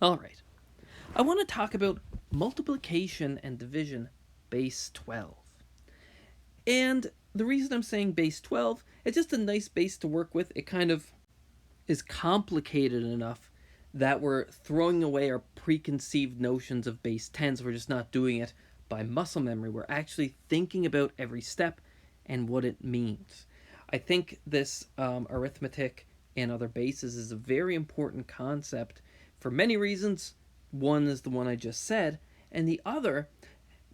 All right. I want to talk about multiplication and division base 12. And the reason I'm saying base 12, it's just a nice base to work with. It kind of is complicated enough that we're throwing away our preconceived notions of base 10s. So we're just not doing it by muscle memory. We're actually thinking about every step and what it means. I think this arithmetic and other bases is a very important concept for many reasons. One is the one I just said, and the other,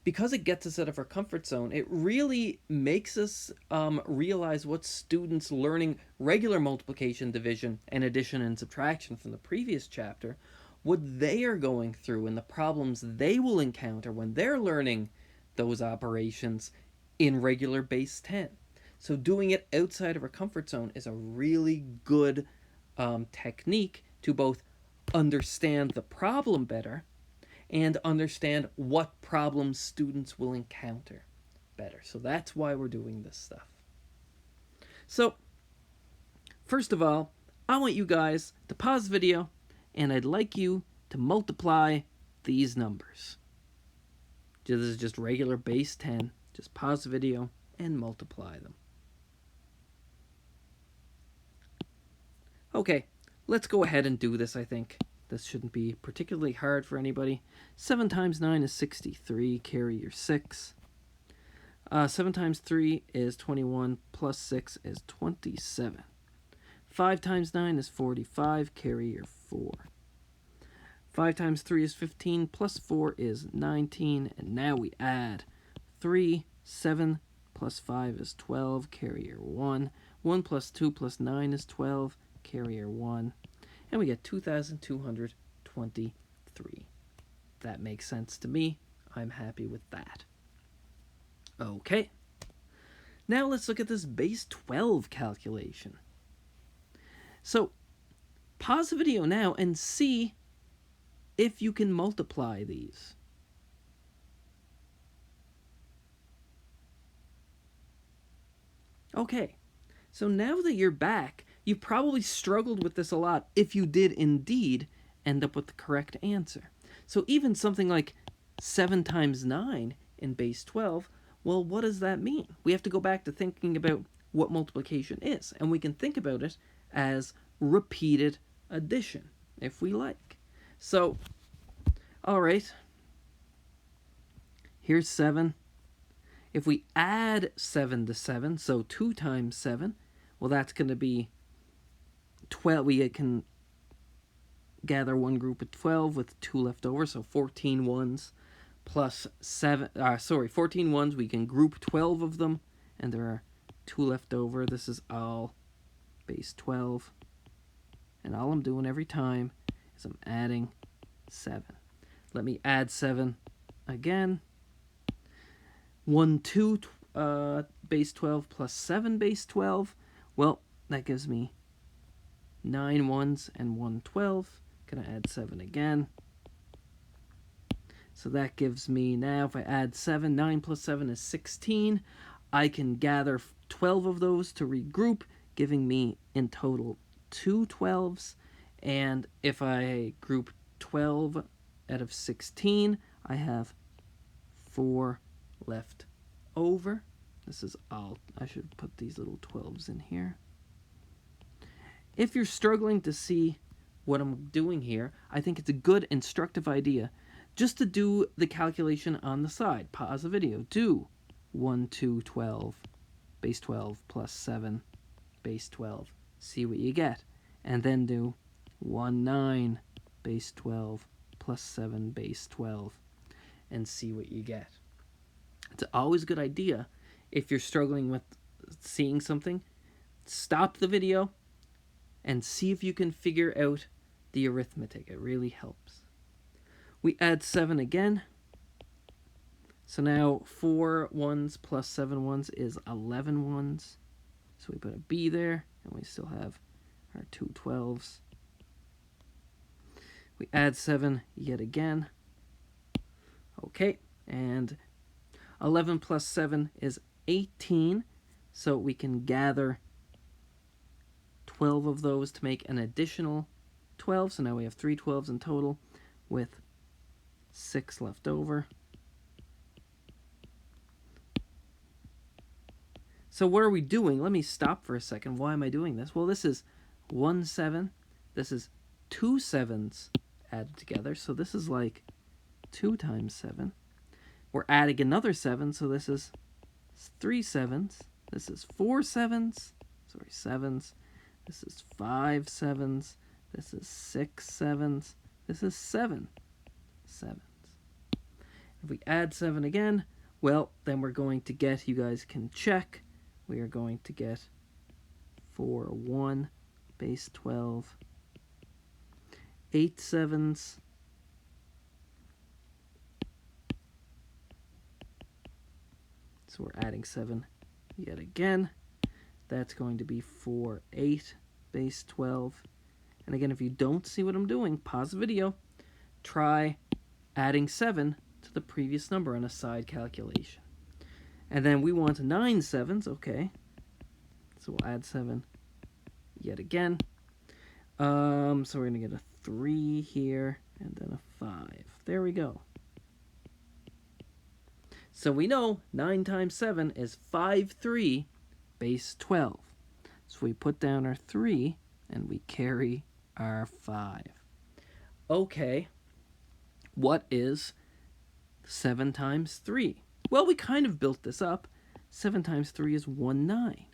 because it gets us out of our comfort zone, it really makes us realize what students learning regular multiplication, division, and addition and subtraction from the previous chapter, what they are going through and the problems they will encounter when they're learning those operations in regular base 10. So doing it outside of our comfort zone is a really good technique to both understand the problem better and understand what problems students will encounter better. So that's why we're doing this stuff. So, first of all, I want you guys to pause the video, and I'd like you to multiply these numbers. This is just regular base 10. Just pause the video and multiply them. Okay, let's go ahead and do this, I think. This shouldn't be particularly hard for anybody. 7 times 9 is 63, carry your 6. 7 times 3 is 21, plus 6 is 27. 5 times 9 is 45, carry your 4. 5 times 3 is 15, plus 4 is 19, and now we add 3, 7, plus 5 is 12, carry your 1. 1 plus 2 plus 9 is 12, carry your 1. And we get 2,223. That makes sense to me. I'm happy with that. Okay. Now let's look at this base 12 calculation. So, pause the video now and see if you can multiply these. Okay. So now that you're back, you probably struggled with this a lot if you did indeed end up with the correct answer. So even something like 7 times 9 in base 12, well, what does that mean? We have to go back to thinking about what multiplication is, and we can think about it as repeated addition, if we like. So, all right, here's 7. If we add 7 to 7, so 2 times 7, well, that's going to be 12. We can gather one group of 12 with 2 left over, so 14 ones plus 7. 14 ones. We can group 12 of them, and there are 2 left over. This is all base 12. And all I'm doing every time is I'm adding 7. Let me add 7 again. 1, 2, base 12 plus 7 base 12. Well, that gives me 9 ones and 1 12. Gonna add 7 again. So that gives me, now if I add 7, 9 plus 7 is 16. I can gather 12 of those to regroup, giving me in total 2 12s. And if I group 12 out of 16, I have 4 left over. This is all, I should put these little 12s in here. If you're struggling to see what I'm doing here, I think it's a good instructive idea just to do the calculation on the side. Pause the video. Do 1, 2, 12, base 12 plus 7, base 12. See what you get. And then do 1, 9, base 12 plus 7, base 12, and see what you get. It's always a good idea if you're struggling with seeing something, stop the video and see if you can figure out the arithmetic. It really helps. We add 7 again. So now 4 ones plus 7 ones is 11 ones. So we put a B there, and we still have our 2 12s. We add 7 yet again. Okay, and 11 plus 7 is 18, so we can gather 12 of those to make an additional 12, so now we have 3 12s in total with 6 left over. So what are we doing? Let me stop for a second. Why am I doing this? Well, this is 1 7. This is 2 7s added together. So this is like 2 times 7. We're adding another 7, so this is 3 7s. This is 4 7s. Sorry, 7s. This is 5 7s. This is 6 7s. This is 7 7s. If we add 7 again, well, then we're going to get, you guys can check, we are going to get 4 1 base 12, 8 7s, so we're adding 7 yet again. That's going to be 4 8 base 12. And again, if you don't see what I'm doing, pause the video, try adding 7 to the previous number on a side calculation. And then we want 9 7s, okay. So we'll add 7 yet again. So we're going to get a 3 here and then a 5. There we go. So we know 9 times 7 is 5 3 base 12. So we put down our 3 and we carry our 5. Okay, what is 7 times 3? Well, we kind of built this up. 7 times 3 is 19.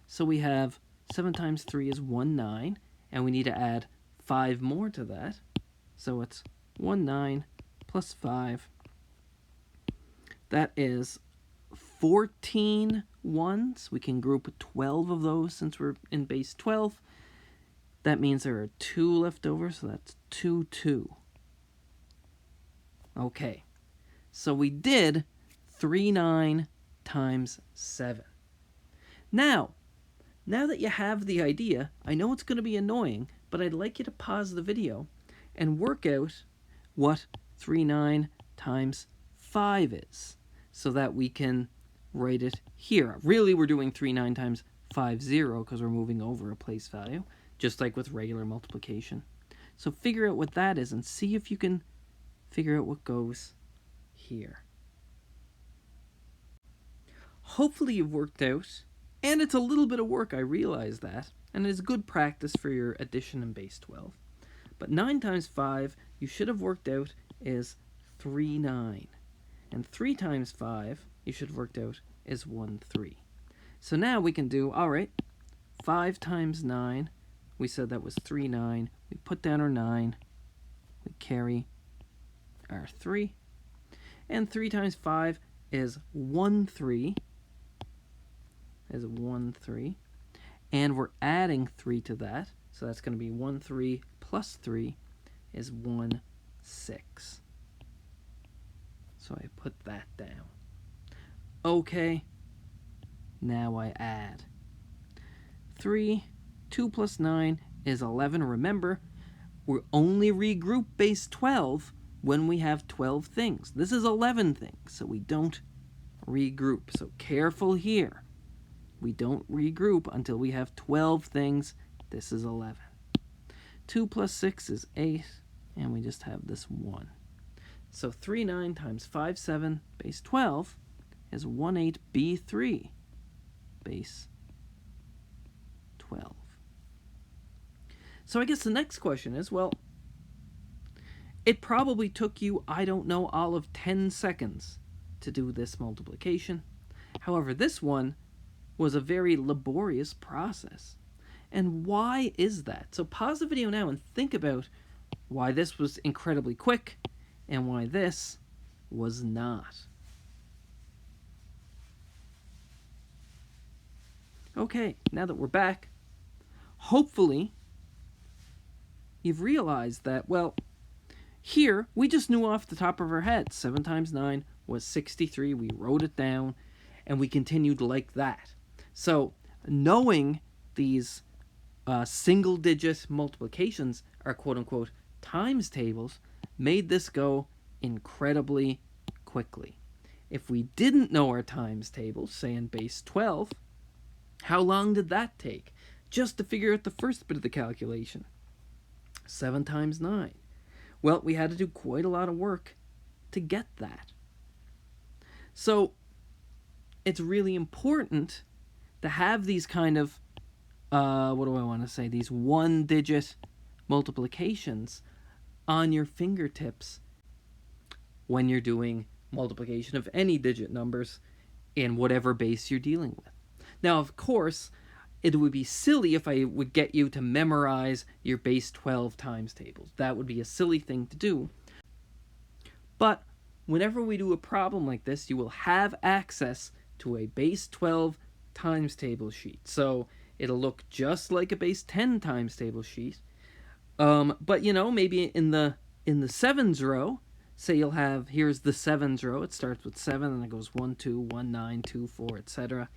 So we have 7 times 3 is 19, and we need to add 5 more to that. So it's 19 plus 5. That is 14 ones. We can group 12 of those since we're in base 12. That means there are 2 left over, so that's 2 2. Okay, so we did 39 times 7. Now that you have the idea, I know it's going to be annoying, but I'd like you to pause the video and work out what 39 times 5 is, so that we can write it here. Really, we're doing 39 times 50 because we're moving over a place value, just like with regular multiplication. So figure out what that is and see if you can figure out what goes here. Hopefully you've worked out, and it's a little bit of work, I realize that, and it is good practice for your addition in base 12. But 9 times 5, you should have worked out, is 39. And 3 times 5, you should have worked out, is 13. So now we can do, all right, 5 times 9, we said that was 39. We put down our 9, we carry our 3. And 3 times 5 is 13. Is 13. And we're adding 3 to that. So that's going to be 13 plus 3 is 16. So I put that down. Okay. Now I add 3. 2 plus 9 is 11. Remember, we only regroup base 12 when we have 12 things. This is 11 things, so we don't regroup. So careful here. We don't regroup until we have 12 things. This is 11. 2 plus 6 is 8, and we just have this 1. So 39 times 5 7 base 12 is 18b3 base 12. So I guess the next question is, well, it probably took you, I don't know, all of 10 seconds to do this multiplication. However, this one was a very laborious process. And why is that? So pause the video now and think about why this was incredibly quick and why this was not. Okay, now that we're back, hopefully you've realized that, well, here we just knew off the top of our head 7 times 9 was 63. We wrote it down and we continued like that. So knowing these single-digit multiplications are quote-unquote times tables made this go incredibly quickly. If we didn't know our times tables, say in base 12, how long did that take just to figure out the first bit of the calculation? 7 times 9. Well, we had to do quite a lot of work to get that. So it's really important to have these kind of, what do I want to say, these one-digit multiplications on your fingertips when you're doing multiplication of any digit numbers in whatever base you're dealing with. Now, of course, it would be silly if I would get you to memorize your base 12 times tables. That would be a silly thing to do. But whenever we do a problem like this, you will have access to a base 12 times table sheet. So it'll look just like a base 10 times table sheet. But maybe in the sevens row, say you'll have, here's the sevens row. It starts with 7 and it goes 1, 2, 1, 9, 2, 4, etc.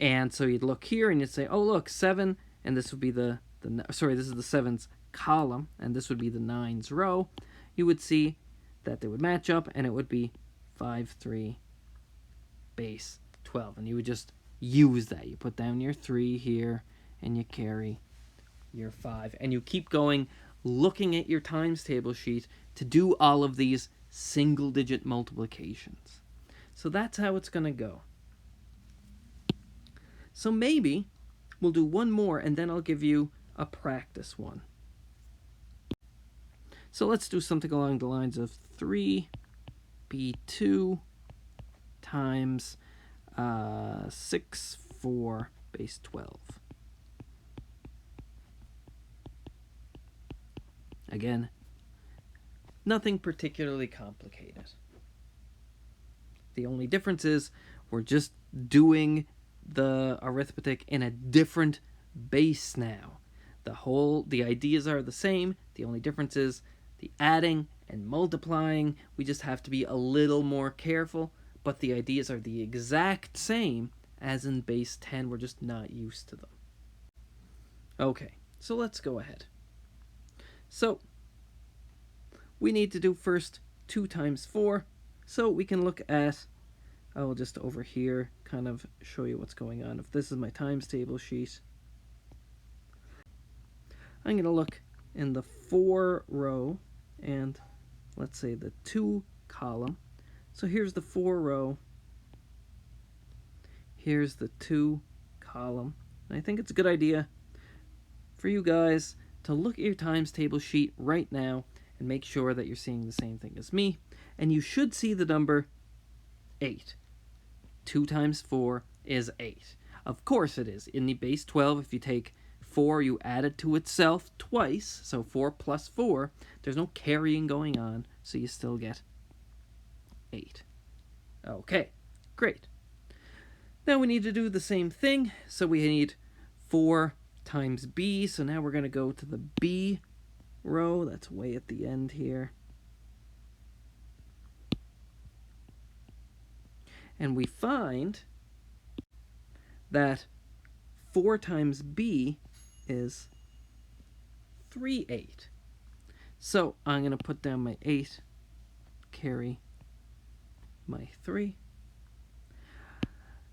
And so you'd look here and you'd say, oh, look, 7, and this would be this is the sevens column, and this would be the nines row. You would see that they would match up, and it would be 5, 3, base 12. And you would just use that. You put down your 3 here, and you carry your 5. And you keep going, looking at your times table sheet to do all of these single-digit multiplications. So that's how it's going to go. So maybe we'll do one more, and then I'll give you a practice one. So let's do something along the lines of 3b2 times 6, 4, base 12. Again, nothing particularly complicated. The only difference is we're just doing the arithmetic in a different base now. The ideas are the same. The only difference is the adding and multiplying. We just have to be a little more careful, but the ideas are the exact same as in base 10. We're just not used to them. Okay, so let's go ahead. So we need to do first 2 times 4. So we can look at, I will just over here kind of show you what's going on. If this is my times table sheet, I'm going to look in the 4 row and let's say the 2 column. So here's the 4 row, here's the 2 column. And I think it's a good idea for you guys to look at your times table sheet right now and make sure that you're seeing the same thing as me. And you should see the number 8. 2 times 4 is 8. Of course it is. In the base 12, if you take 4, you add it to itself twice, so 4 plus 4. There's no carrying going on, so you still get 8. Okay, great. Now we need to do the same thing, so we need 4 times b, so now we're going to go to the b row. That's way at the end here. And we find that 4 times b is 3, 8. So I'm going to put down my 8, carry my 3.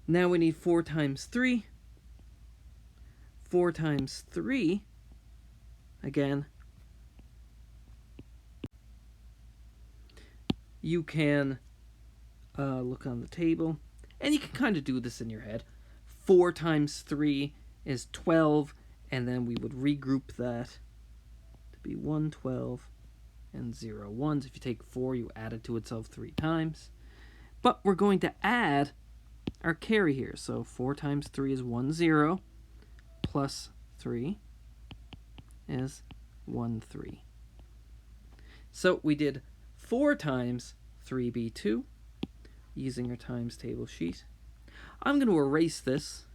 Now we need 4 times 3. 4 times 3, again, you can look on the table, and you can kind of do this in your head. 4 times 3 is 12, and then we would regroup that to be 1, 12, and 0, 1s. If you take 4, you add it to itself 3 times. But we're going to add our carry here. So 4 times 3 is 1, 0, plus 3 is 1, 3. So we did 4 times 3b2 using your times table sheet. I'm going to erase this,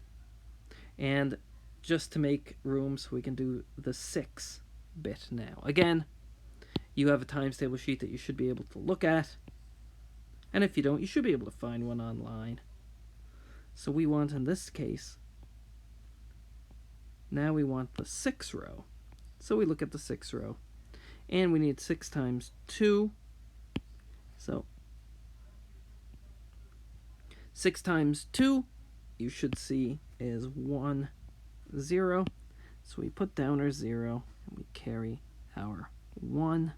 and just to make room so we can do the 6 bit now. Again, you have a times table sheet that you should be able to look at, and if you don't, you should be able to find one online. So we want, in this case, now we want the 6 row. So we look at the 6 row, and we need 6 times 2. So 6 times 2, you should see, is 1, 0. So we put down our 0, and we carry our 1.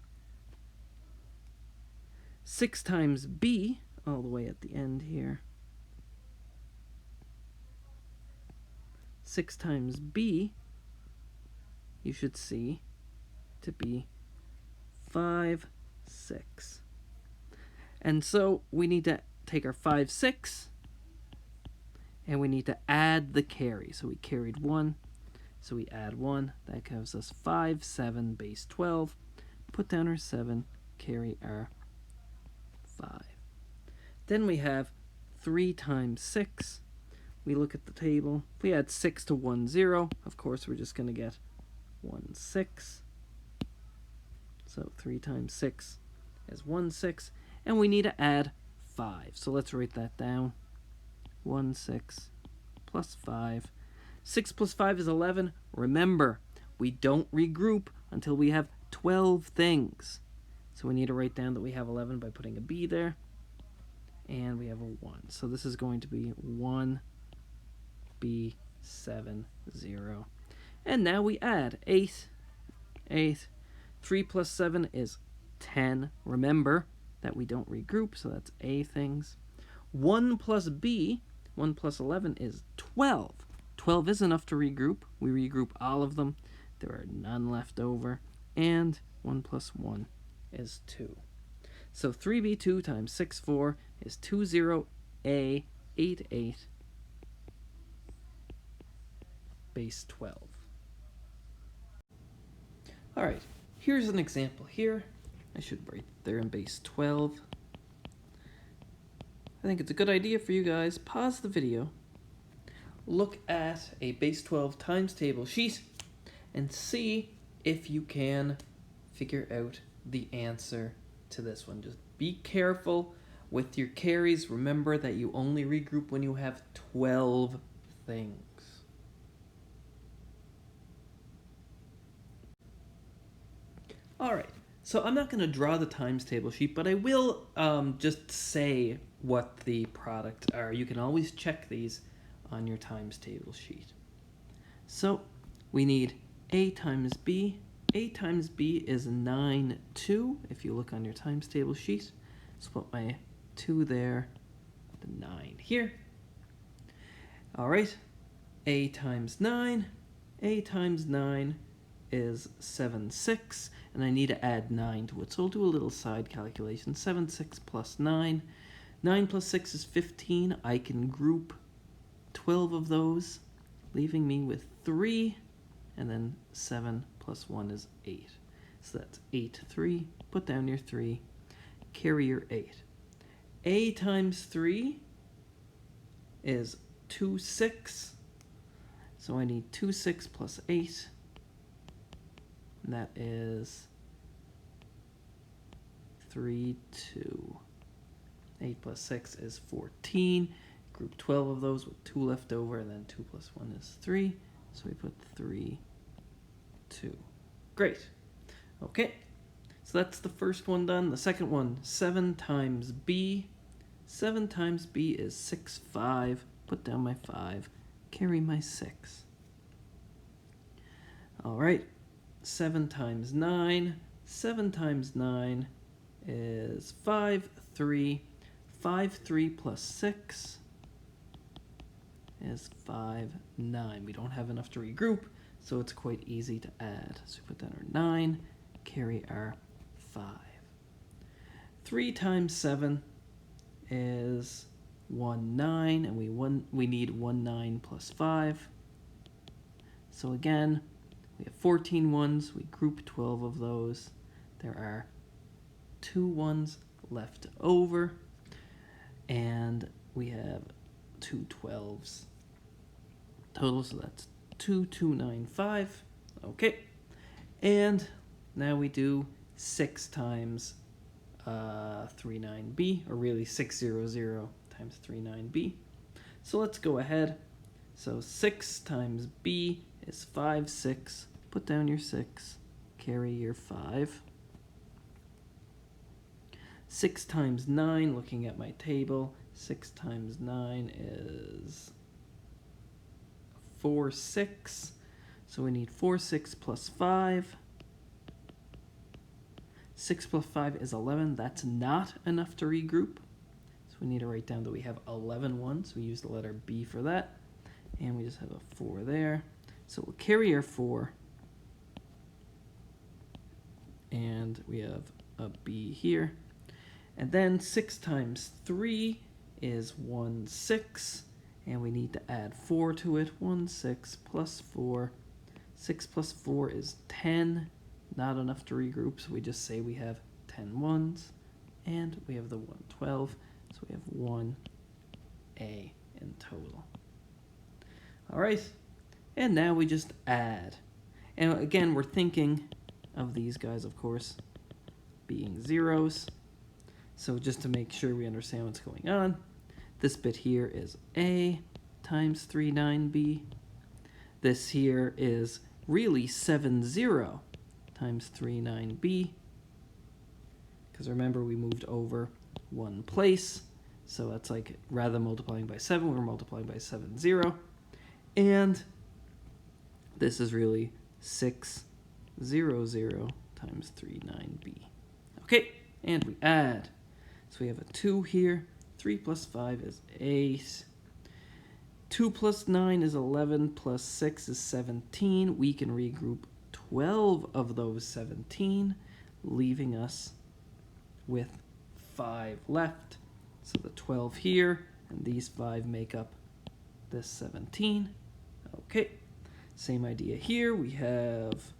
6 times b, all the way at the end here. 6 times b, you should see to be 5, 6. And so we need to take our 5, 6, and we need to add the carry. So we carried 1, so we add 1. That gives us 5, 7, base 12. Put down our 7, carry our 5. Then we have 3 times 6. We look at the table. If we add 6 to 1, 0, of course we're just going to get 1, 6. So 3 times 6 is 1, 6. And we need to add 5. So let's write that down. 1, 6 plus 5. 6 plus 5 is 11. Remember, we don't regroup until we have 12 things. So we need to write down that we have 11 by putting a B there. And we have a 1. So this is going to be 1, B, 7, 0. And now we add 8, 8. 3 plus 7 is 10. Remember that we don't regroup, so that's A things. 1 plus B, 1 plus 11 is 12. 12 is enough to regroup. We regroup all of them. There are none left over. And 1 plus 1 is 2. So 3b2 times 6, 4 is 20a, 8, 8, base 12. All right, here's an example here. I should write there in base 12. I think it's a good idea for you guys. Pause the video, look at a base 12 times table sheet, and see if you can figure out the answer to this one. Just be careful with your carries. Remember that you only regroup when you have 12 things. All right, so I'm not going to draw the times table sheet, but I will just say what the products are. You can always check these on your times table sheet. So we need A times B. A times B is 9, 2, if you look on your times table sheet. So put my 2 there, the 9 here. All right, A times 9. A times 9 is 7, 6, and I need to add 9 to it. So I'll do a little side calculation. 7, 6 plus 9. 9 plus 6 is 15. I can group 12 of those, leaving me with 3, and then 7 plus 1 is 8. So that's 8, 3. Put down your 3. Carry your 8. A times 3 is 2, 6. So I need 2, 6 plus 8. And that is 3, 2. 8 plus 6 is 14. Group 12 of those with 2 left over, and then 2 plus 1 is 3. So we put 3, 2. Great. Okay, so that's the first one done. The second one, 7 times B. 7 times B is 6, 5. Put down my 5. Carry my 6. All right, 7 times 9. 7 times 9 is 5, 3. 5, 3 plus 6 is 5, 9. We don't have enough to regroup, so it's quite easy to add. So we put down our 9, carry our 5. 3 times 7 is 1, 9, and we need 1, 9 plus 5. So again, we have 14 ones. We group 12 of those. There are 2 ones left over, and we have 2 12s total, so that's 2, 2, 9, 5. Okay, and now we do 6 times 39b, or really 600 times 39b. So let's go ahead. So 6 times b is 5, 6. Put down your 6, carry your 5. 6 times 9, looking at my table, 6 times 9 is 4, 6. So we need 4, 6 plus 5. 6 plus 5 is 11. That's not enough to regroup. So we need to write down that we have 11 ones. We use the letter B for that. And we just have a 4 there. So we'll carry our 4. And we have a B here. And then 6 times 3 is 16. And we need to add 4 to it. 16 plus 4. 6 plus 4 is 10. Not enough to regroup, so we just say we have 10 ones. And we have the 112. So we have 1A in total. All right. And now we just add. And again, we're thinking of these guys, of course, being zeros. So just to make sure we understand what's going on, this bit here is A times 39B. This here is really 70 times 39B. Because remember, we moved over one place. So that's like, rather than multiplying by 7, we're multiplying by 70. And this is really 600 times 39B. Okay, and we add. So we have a 2 here. 3 plus 5 is 8. 2 plus 9 is 11, plus 6 is 17. We can regroup 12 of those 17, leaving us with 5 left. So the 12 here, and these 5 make up this 17. Okay, same idea here. We have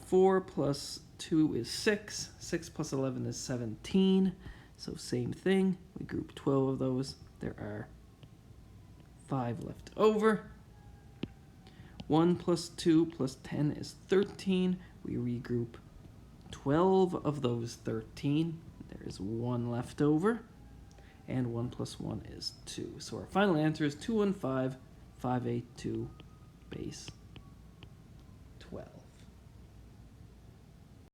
4 plus 2 is 6. 6 plus 11 is 17. So same thing. We group 12 of those. There are 5 left over. 1 plus 2 plus 10 is 13. We regroup 12 of those 13. There is 1 left over. And 1 plus 1 is 2. So our final answer is 215, 582 base